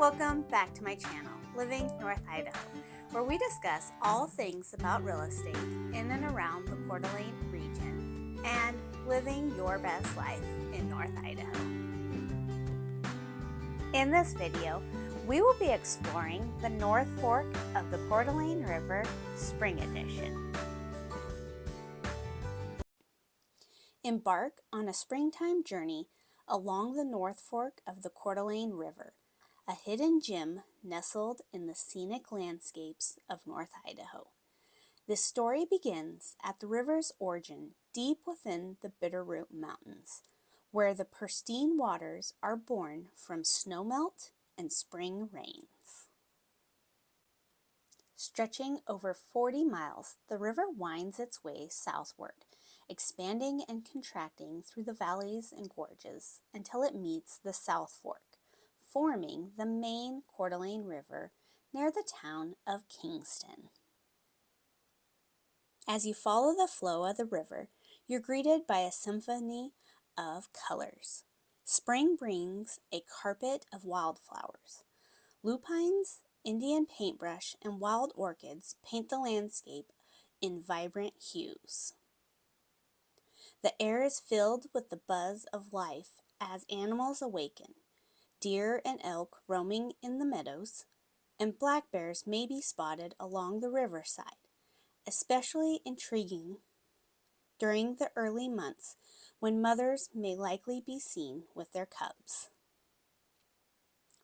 Welcome back to my channel, Living North Idaho, where we discuss all things about real estate in and around the Coeur d'Alene region and living your best life in North Idaho. In this video, we will be exploring the North Fork of the Coeur d'Alene River Spring Edition. Embark on a springtime journey along the North Fork of the Coeur d'Alene River, a hidden gem nestled in the scenic landscapes of North Idaho. This story begins at the river's origin deep within the Bitterroot Mountains, where the pristine waters are born from snowmelt and spring rains. Stretching over 40 miles, the river winds its way southward, expanding and contracting through the valleys and gorges until it meets the South Fork, forming the main Coeur d'Alene River near the town of Kingston. As you follow the flow of the river, you're greeted by a symphony of colors. Spring brings a carpet of wildflowers. Lupines, Indian paintbrush, and wild orchids paint the landscape in vibrant hues. The air is filled with the buzz of life as animals awaken. Deer and elk roaming in the meadows, and black bears may be spotted along the riverside, especially intriguing during the early months when mothers may likely be seen with their cubs.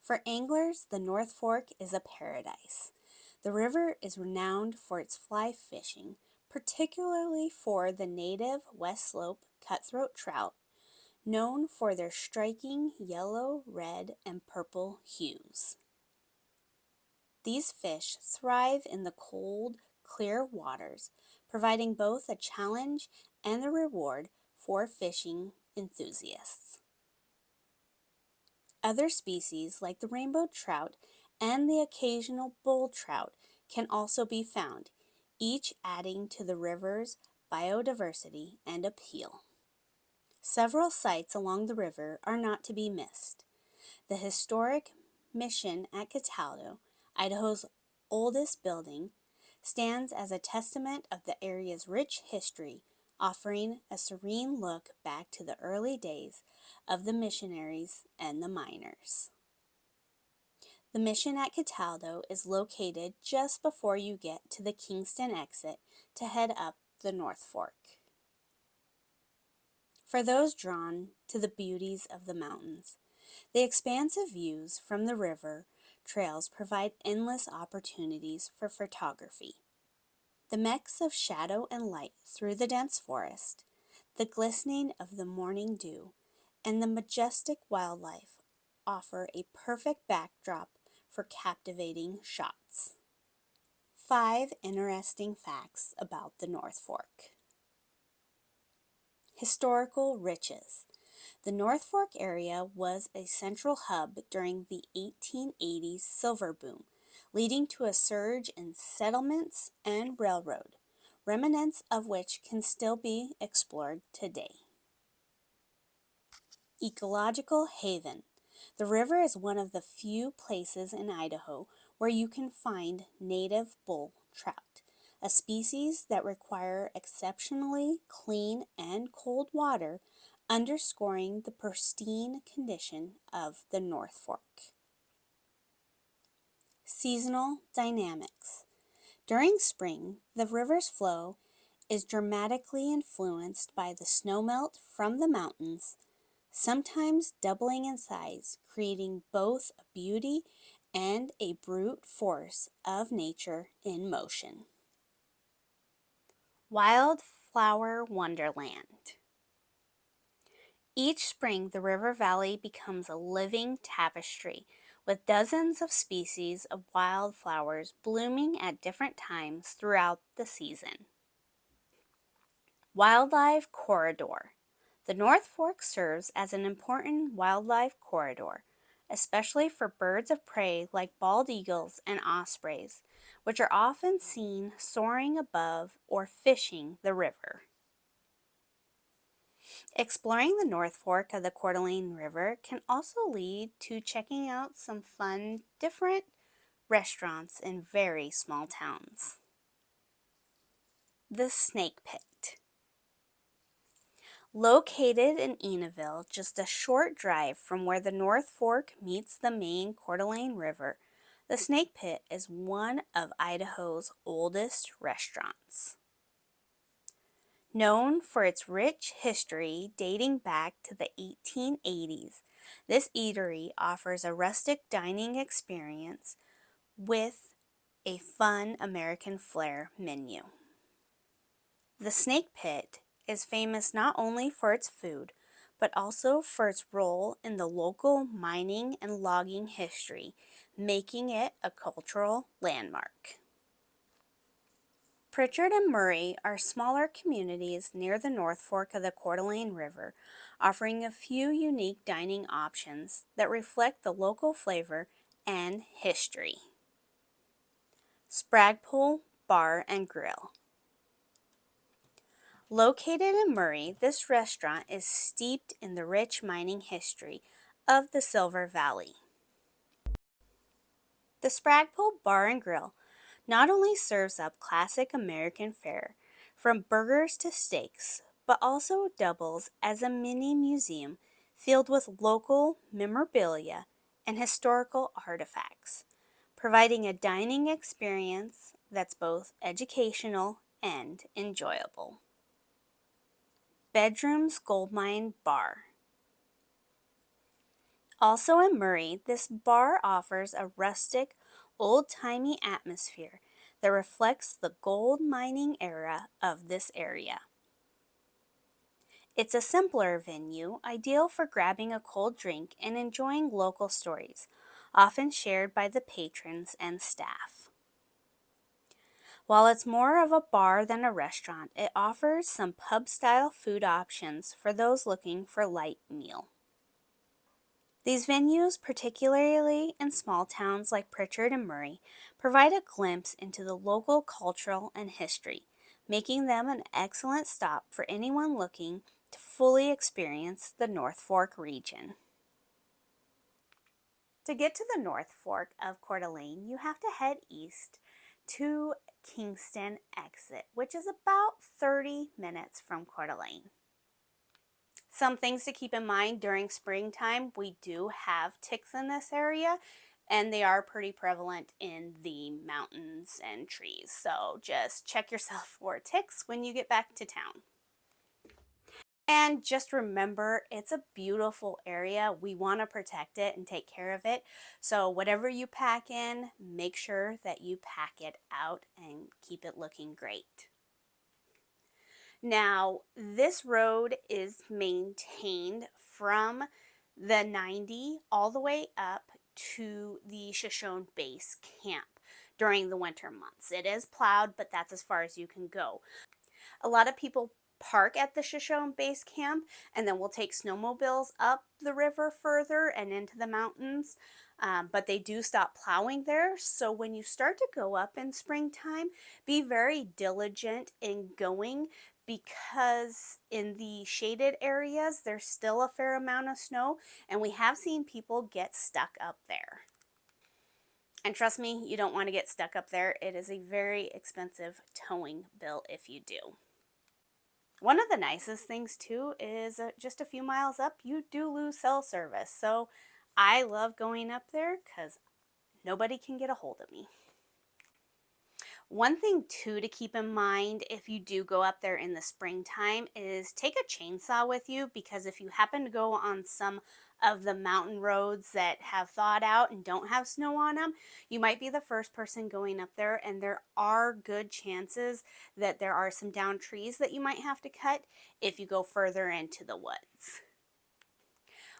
For anglers, the North Fork is a paradise. The river is renowned for its fly fishing, particularly for the native West Slope cutthroat trout, known for their striking yellow, red, and purple hues. These fish thrive in the cold, clear waters, providing both a challenge and a reward for fishing enthusiasts. Other species like the rainbow trout and the occasional bull trout can also be found, each adding to the river's biodiversity and appeal. Several sites along the river are not to be missed. The historic mission at Cataldo, Idaho's oldest building, stands as a testament of the area's rich history, offering a serene look back to the early days of the missionaries and the miners. The mission at Cataldo is located just before you get to the Kingston exit to head up the North Fork. For those drawn to the beauties of the mountains, the expansive views from the river trails provide endless opportunities for photography. The mix of shadow and light through the dense forest, the glistening of the morning dew, and the majestic wildlife offer a perfect backdrop for captivating shots. 5 interesting facts about the North Fork. Historical riches. The North Fork area was a central hub during the 1880s silver boom, leading to a surge in settlements and railroad, remnants of which can still be explored today. Ecological haven. The river is one of the few places in Idaho where you can find native bull trout, a species that require exceptionally clean and cold water, underscoring the pristine condition of the North Fork. Seasonal dynamics. During spring, the river's flow is dramatically influenced by the snowmelt from the mountains, sometimes doubling in size, creating both a beauty and a brute force of nature in motion. Wildflower Wonderland. Each spring, the river valley becomes a living tapestry with dozens of species of wildflowers blooming at different times throughout the season. Wildlife Corridor. The North Fork serves as an important wildlife corridor, especially for birds of prey like bald eagles and ospreys, which are often seen soaring above or fishing the river. Exploring the North Fork of the Coeur d'Alene River can also lead to checking out some fun, different restaurants in very small towns. The Snake Pit. Located in Enaville, just a short drive from where the North Fork meets the main Coeur d'Alene River, the Snake Pit is one of Idaho's oldest restaurants. Known for its rich history dating back to the 1880s, this eatery offers a rustic dining experience with a fun American flair menu. The Snake Pit is famous not only for its food, but also for its role in the local mining and logging history, making it a cultural landmark. Pritchard and Murray are smaller communities near the North Fork of the Coeur d'Alene River, offering a few unique dining options that reflect the local flavor and history. Spragpole Bar and Grill. Located in Murray, this restaurant is steeped in the rich mining history of the Silver Valley. The Spragpole Bar and Grill not only serves up classic American fare, from burgers to steaks, but also doubles as a mini museum filled with local memorabilia and historical artifacts, providing a dining experience that's both educational and enjoyable. Bedroom's Goldmine Bar. Also in Murray, this bar offers a rustic, old-timey atmosphere that reflects the gold mining era of this area. It's a simpler venue, ideal for grabbing a cold drink and enjoying local stories, often shared by the patrons and staff. While it's more of a bar than a restaurant, it offers some pub-style food options for those looking for a light meal. These venues, particularly in small towns like Pritchard and Murray, provide a glimpse into the local cultural and history, making them an excellent stop for anyone looking to fully experience the North Fork region. To get to the North Fork of Coeur d'Alene, you have to head east to Kingston exit, which is about 30 minutes from Coeur d'Alene. Some things to keep in mind during springtime: we do have ticks in this area, and they are pretty prevalent in the mountains and trees. So just check yourself for ticks when you get back to town. And just remember, it's a beautiful area. We want to protect it and take care of it. So whatever you pack in, make sure that you pack it out and keep it looking great. Now, this road is maintained from the 90 all the way up to the Shoshone Base Camp during the winter months. It is plowed, but that's as far as you can go. A lot of people park at the Shoshone Base Camp, and then we'll take snowmobiles up the river further and into the mountains. But they do stop plowing there. So when you start to go up in springtime, be very diligent in going, because in the shaded areas, there's still a fair amount of snow, and we have seen people get stuck up there. And trust me, you don't want to get stuck up there. It is a very expensive towing bill if you do. One of the nicest things too is just a few miles up, you do lose cell service. So I love going up there because nobody can get a hold of me. One thing too to keep in mind if you do go up there in the springtime is take a chainsaw with you, because if you happen to go on some of the mountain roads that have thawed out and don't have snow on them, you might be the first person going up there, and there are good chances that there are some downed trees that you might have to cut if you go further into the woods.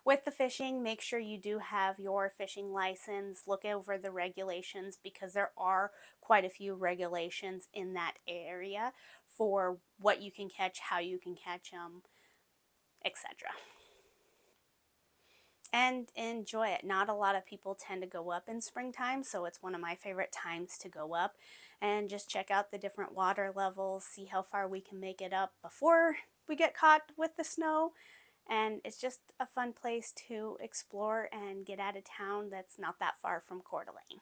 With the fishing, make sure you do have your fishing license. Look over the regulations, because there are quite a few regulations in that area for what you can catch, how you can catch them, etc. And enjoy it. Not a lot of people tend to go up in springtime, so it's one of my favorite times to go up and just check out the different water levels, see how far we can make it up before we get caught with the snow, and it's just a fun place to explore and get out of town that's not that far from Coeur d'Alene.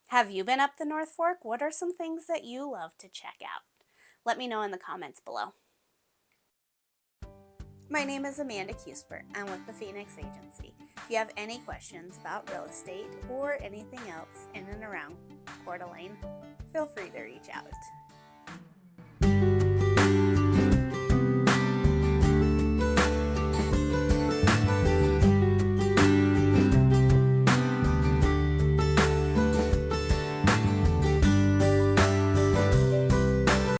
Have you been up the North Fork? What are some things that you love to check out? Let me know in the comments below. My name is Amanda Cuthbert. I'm with the Phoenix Agency. If you have any questions about real estate or anything else in and around Coeur d'Alene, feel free to reach out.